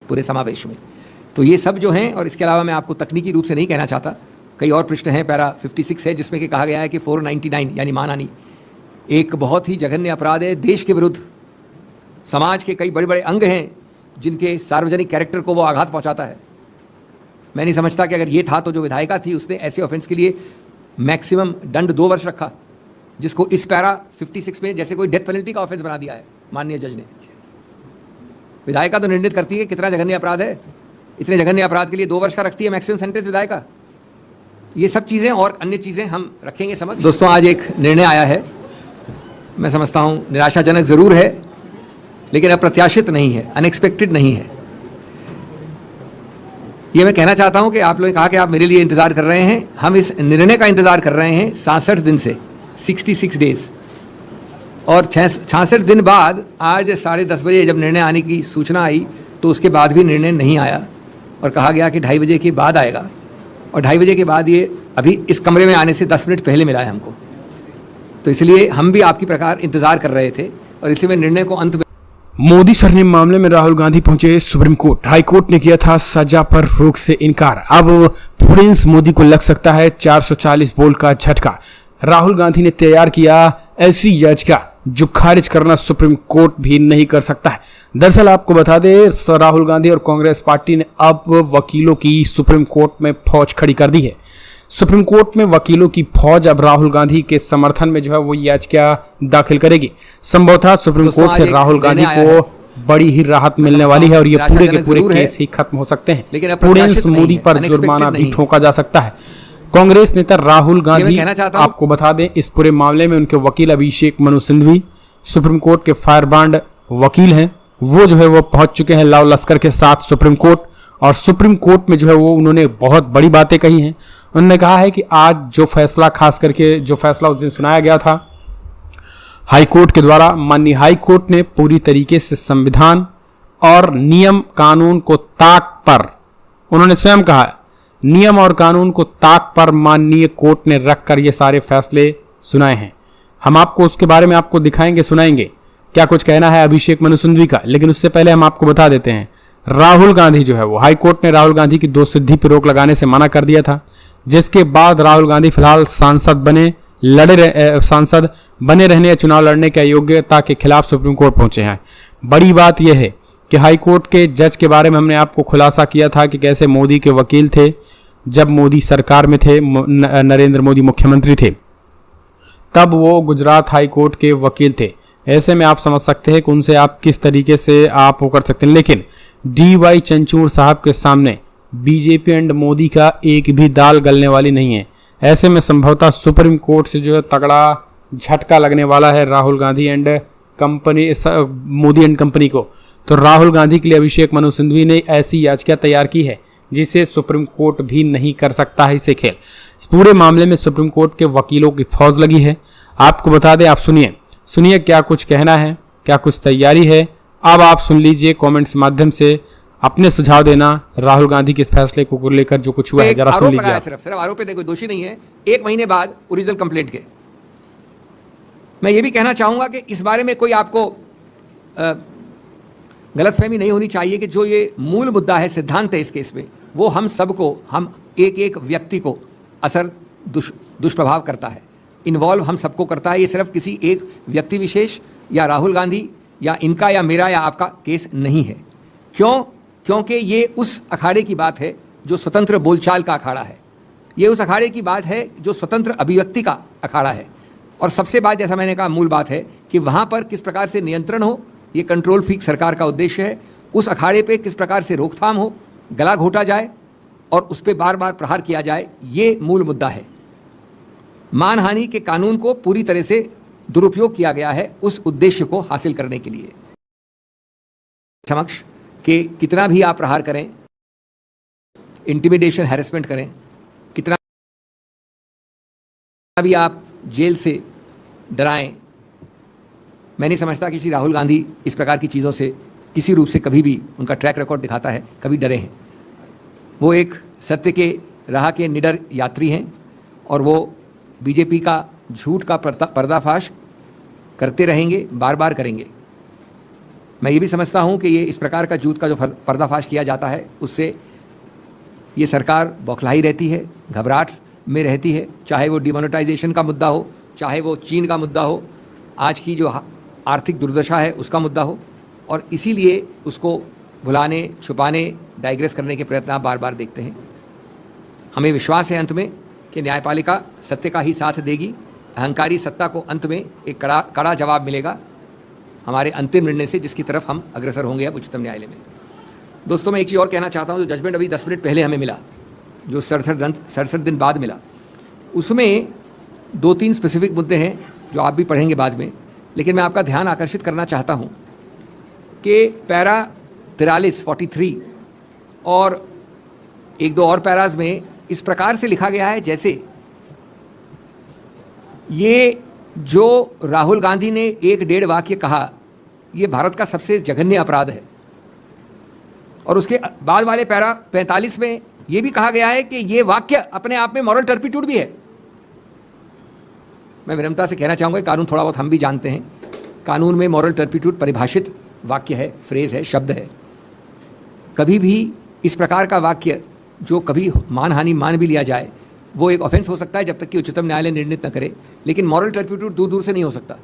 पूरे समावेश में। तो ये सब जो हैं, और इसके अलावा मैं आपको तकनीकी रूप से नहीं कहना चाहता, कई और प्रश्न हैं। पैरा 56 है जिसमें कि कहा गया है कि 499 यानी मानहानि एक बहुत ही जघन्य अपराध है देश के विरुद्ध। समाज के कई बड़े बड़े अंग हैं जिनके सार्वजनिक कैरेक्टर को वो आघात पहुंचाता है। मैं नहीं समझता कि अगर ये था तो जो विधायिका थी उसने ऐसे ऑफेंस के लिए मैक्सिमम दंड 2 वर्ष रखा, जिसको इस पैरा 56 में जैसे कोई डेथ पेनल्टी का ऑफेंस बना दिया है माननीय जज ने। विधायिका तो निर्णित करती है कितना जघन्य अपराध है, इतने जघन्य अपराध के लिए 2 वर्ष का रखती है मैक्सिमम सेंटेंस विधायिका। ये सब चीज़ें और अन्य चीज़ें हम रखेंगे समझ। दोस्तों, आज एक निर्णय आया है, मैं समझता हूँ निराशाजनक ज़रूर है लेकिन अप्रत्याशित नहीं है, अनएक्सपेक्टेड नहीं है। ये मैं कहना चाहता हूँ कि आप लोगों ने कहा कि आप मेरे लिए इंतज़ार कर रहे हैं, हम इस निर्णय का इंतज़ार कर रहे हैं 66 दिन से, 66 डेज़। और 66 दिन बाद आज 10:30 बजे जब निर्णय आने की सूचना आई तो उसके बाद भी निर्णय नहीं आया और कहा गया कि 2:30 बजे के बाद आएगा। और 2:30 बजे के बाद ये अभी इस कमरे में आने से 10 मिनट पहले मिला है हमको। तो इसलिए हम भी आपकी प्रकार इंतज़ार कर रहे थे और इसलिए मैं निर्णय को अंत में। मोदी सरनेम मामले में राहुल गांधी पहुंचे सुप्रीम कोर्ट। हाई कोर्ट ने किया था सजा पर रोक से इनकार। अब प्रिंस मोदी को लग सकता है 440 वोल्ट का झटका। राहुल गांधी ने तैयार किया ऐसी याचिका जो खारिज करना सुप्रीम कोर्ट भी नहीं कर सकता है। दरअसल आपको बता दें, राहुल गांधी और कांग्रेस पार्टी ने अब वकीलों की सुप्रीम कोर्ट में फौज खड़ी कर दी है। सुप्रीम कोर्ट में वकीलों की फौज अब राहुल गांधी के समर्थन में जो है वो याचिका दाखिल करेगी। संभवतः सुप्रीम कोर्ट से राहुल गांधी को बड़ी ही राहत मिलने वाली है और ये पूरे के पूरे केस ही खत्म हो सकते हैं। प्रिंस मोदी पर जुर्माना भी ठोका जा सकता है। कांग्रेस नेता राहुल गांधी, आपको बता दें, इस पूरे मामले में उनके वकील अभिषेक मनु सिंघवी सुप्रीम कोर्ट के फायरब्रांड वकील हैं। वो जो है वो पहुंच चुके हैं लाव लश्कर के साथ सुप्रीम कोर्ट। और सुप्रीम कोर्ट में जो है वो उन्होंने बहुत बड़ी बातें कही हैं। उन्होंने कहा है कि आज जो फैसला, खास करके जो फैसला उस दिन सुनाया गया था हाई कोर्ट के द्वारा, माननीय हाई कोर्ट ने पूरी तरीके से संविधान और नियम कानून को ताक पर, उन्होंने स्वयं कहा, नियम और कानून को ताक पर माननीय कोर्ट ने रखकर ये सारे फैसले सुनाए हैं। हम आपको उसके बारे में आपको दिखाएंगे, सुनाएंगे क्या कुछ कहना है अभिषेक मनु सिंघवी का। लेकिन उससे पहले हम आपको बता देते हैं, राहुल गांधी जो है वो, हाई कोर्ट ने राहुल गांधी की दोषसिद्धि पर रोक लगाने से मना कर दिया था, जिसके बाद राहुल गांधी फिलहाल सांसद बने रहने या चुनाव लड़ने की अयोग्यता के खिलाफ सुप्रीम कोर्ट पहुंचे हैं। बड़ी बात यह है कि हाई कोर्ट के जज के बारे में हमने आपको खुलासा किया था कि कैसे मोदी के वकील थे जब मोदी सरकार में थे, नरेंद्र मोदी मुख्यमंत्री थे, तब वो गुजरात हाई कोर्ट के वकील थे। ऐसे में आप समझ सकते हैं कि उनसे आप किस तरीके से आप वो कर सकते हैं। लेकिन DY चंचूड़ साहब के सामने बीजेपी एंड मोदी का एक भी दाल गलने वाली नहीं है। ऐसे में संभवतः सुप्रीम कोर्ट से जो है तगड़ा झटका लगने वाला है Rahul Gandhi and company, Modi and company को। तो राहुल गांधी के लिए अभिषेक मनु सिंघवी ने ऐसी याचिका तैयार की है जिसे सुप्रीम कोर्ट भी नहीं कर सकता है इसे खेल। इस पूरे मामले में सुप्रीम कोर्ट के वकीलों की फौज लगी है। आपको बता दें, आप सुनिए क्या कुछ कहना है, क्या कुछ तैयारी है। अब आप सुन लीजिए, कमेंट्स के माध्यम से अपने सुझाव देना राहुल गांधी के इस फैसले को लेकर जो कुछ हुआ है, जरा सुन लीजिए। सिर्फ आरोप है, कोई दोषी नहीं है। 1 महीने बाद ओरिजिनल कंप्लेंट के। मैं ये भी कहना चाहूंगा कि इस बारे में कोई आपको गलतफहमी नहीं होनी चाहिए कि जो ये मूल मुद्दा है, सिद्धांत है इस केस में, वो हम सबको, हम एक व्यक्ति को असर दुष्प्रभाव करता है, इन्वॉल्व हम सबको करता है। ये सिर्फ किसी एक व्यक्ति विशेष या राहुल गांधी या इनका या मेरा या आपका केस नहीं है। क्योंकि ये उस अखाड़े की बात है जो स्वतंत्र बोलचाल का अखाड़ा है। ये उस अखाड़े की बात है जो स्वतंत्र अभिव्यक्ति का अखाड़ा है। और सबसे बात, जैसा मैंने कहा, मूल बात है कि वहाँ पर किस प्रकार से नियंत्रण हो, ये कंट्रोल फ्रीक सरकार का उद्देश्य है। उस अखाड़े पे किस प्रकार से रोकथाम हो, गला घोटा जाए और उस पर बार बार प्रहार किया जाए, ये मूल मुद्दा है। मानहानि के कानून को पूरी तरह से दुरुपयोग किया गया है उस उद्देश्य को हासिल करने के लिए। समक्ष कि कितना भी आप प्रहार करें, इंटिमिडेशन, हैरेसमेंट करें, कितना भी आप जेल से डराएं, मैं नहीं समझता कि श्री राहुल गांधी इस प्रकार की चीज़ों से किसी रूप से कभी भी, उनका ट्रैक रिकॉर्ड दिखाता है, कभी डरे हैं। वो एक सत्य के राह के निडर यात्री हैं और वो बीजेपी का झूठ का पर्दाफाश करते रहेंगे, बार बार करेंगे। मैं ये भी समझता हूँ कि ये इस प्रकार का झूठ का जो पर्दाफाश किया जाता है उससे ये सरकार बौखलाई रहती है, घबराहट में रहती है, चाहे वो डिमोनेटाइजेशन का मुद्दा हो, चाहे वो चीन का मुद्दा हो, आज की जो आर्थिक दुर्दशा है उसका मुद्दा हो, और इसीलिए उसको भुलाने, छुपाने, डाइग्रेस करने के प्रयत्न आप बार बार देखते हैं। हमें विश्वास है अंत में कि न्यायपालिका सत्य का ही साथ देगी। अहंकारी सत्ता को अंत में एक कड़ा जवाब मिलेगा हमारे अंतिम निर्णय से, जिसकी तरफ हम अग्रसर होंगे अब उच्चतम न्यायालय में। दोस्तों, मैं एक चीज़ और कहना चाहता हूँ। जो जजमेंट अभी 10 मिनट पहले हमें मिला, जो 67 दिन बाद मिला, उसमें 2-3 स्पेसिफिक मुद्दे हैं जो आप भी पढ़ेंगे बाद में, लेकिन मैं आपका ध्यान आकर्षित करना चाहता हूँ कि पैरा 43 और 1-2 और पैराज में इस प्रकार से लिखा गया है जैसे ये जो राहुल गांधी ने 1-1.5 वाक्य कहा, ये भारत का सबसे जघन्य अपराध है। और उसके बाद वाले पैरा 45 में ये भी कहा गया है कि ये वाक्य अपने आप में मॉरल टर्पिट्यूड भी है। मैं विनम्रता से कहना चाहूँगा, कानून थोड़ा बहुत हम भी जानते हैं। कानून में मॉरल टर्पिट्यूड परिभाषित वाक्य है, फ्रेज है, शब्द है। कभी भी इस प्रकार का वाक्य जो कभी मानहानि मान भी लिया जाए, वो एक ऑफेंस हो सकता है जब तक कि उच्चतम न्यायालय निर्णित न करे, लेकिन मॉरल टर्पिट्यूड दूर दूर से नहीं हो सकता।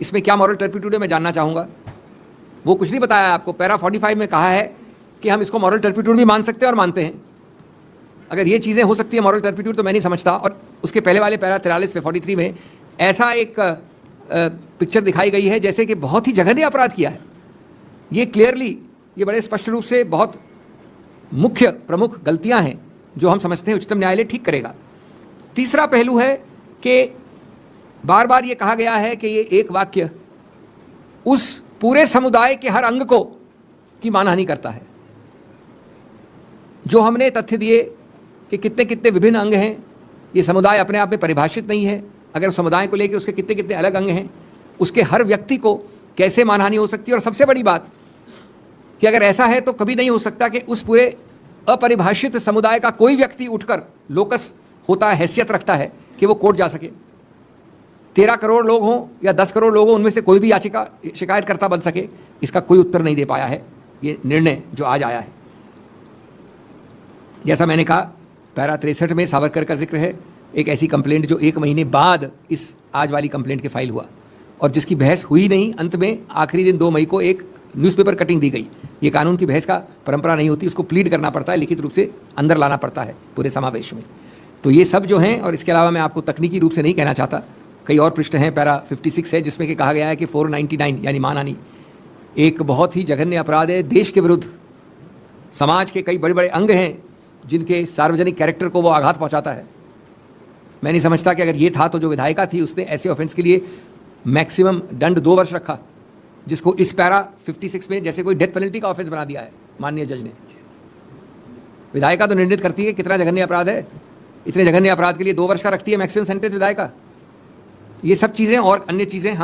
इसमें क्या मॉरल टर्पिट्यूड है मैं जानना चाहूँगा। वो कुछ नहीं बताया आपको। पैरा 45 में कहा है कि हम इसको मॉरल टर्पिट्यूड भी मान सकते हैं और मानते हैं। अगर ये चीज़ें हो सकती है मॉरल टर्पिट्यूड, तो मैं नहीं समझता। और उसके पहले वाले पैरा 43 पे 43 में ऐसा एक पिक्चर दिखाई गई है जैसे कि बहुत ही जघन्य अपराध किया है। ये क्लियरली, ये बड़े स्पष्ट रूप से बहुत मुख्य प्रमुख गलतियां हैं जो हम समझते हैं उच्चतम न्यायालय ठीक करेगा। तीसरा पहलू है कि बार बार ये कहा गया है कि ये एक वाक्य उस पूरे समुदाय के हर अंग को की मानहानि करता है। जो हमने तथ्य दिए कि कितने कितने विभिन्न अंग हैं, ये समुदाय अपने आप में परिभाषित नहीं है। अगर समुदाय को लेकर उसके कितने कितने अलग अंग हैं, उसके हर व्यक्ति को कैसे मानहानि हो सकती है। और सबसे बड़ी बात कि अगर ऐसा है तो कभी नहीं हो सकता कि उस पूरे अपरिभाषित समुदाय का कोई व्यक्ति उठकर लोकस होता है, हैसियत रखता है कि वो कोर्ट जा सके। 13 करोड़ लोग हों या 10 करोड़ लोग हों, उनमें से कोई भी शिकायतकर्ता बन सके, इसका कोई उत्तर नहीं दे पाया है ये निर्णय जो आज आया है। जैसा मैंने कहा, पैरा 63 में सावरकर का जिक्र है, एक ऐसी कंप्लेंट जो 1 महीने बाद इस आज वाली कंप्लेंट के फाइल हुआ और जिसकी बहस हुई नहीं। अंत में आखिरी दिन 2 मई को एक न्यूज़पेपर कटिंग दी गई। ये कानून की बहस का परंपरा नहीं होती, उसको प्लीड करना पड़ता है, लिखित रूप से अंदर लाना पड़ता है पूरे समावेश में। तो ये सब जो हैं, और इसके अलावा मैं आपको तकनीकी रूप से नहीं कहना चाहता, कई और पृष्ठ हैं। पैरा 56 है जिसमें कि कहा गया है कि 499 यानी मानहानि एक बहुत ही जघन्य अपराध है देश के विरुद्ध। समाज के कई बड़े बड़े अंग हैं जिनके सार्वजनिक कैरेक्टर को वो आघात पहुंचाता है। मैं नहीं समझता कि अगर ये था तो जो विधायिका थी उसने ऐसे ऑफेंस के लिए मैक्सिमम दंड 2 वर्ष रखा, जिसको इस पैरा 56 में जैसे कोई डेथ पेनल्टी का ऑफेंस बना दिया है माननीय जज ने। विधायिका तो निर्णित करती है कितना जघन्य अपराध है। इतने जघन्य अपराध के लिए 2 वर्ष का रखती है मैक्सिमम सेंटेंस विधायिका। ये सब चीज़ें और अन्य चीज़ें हम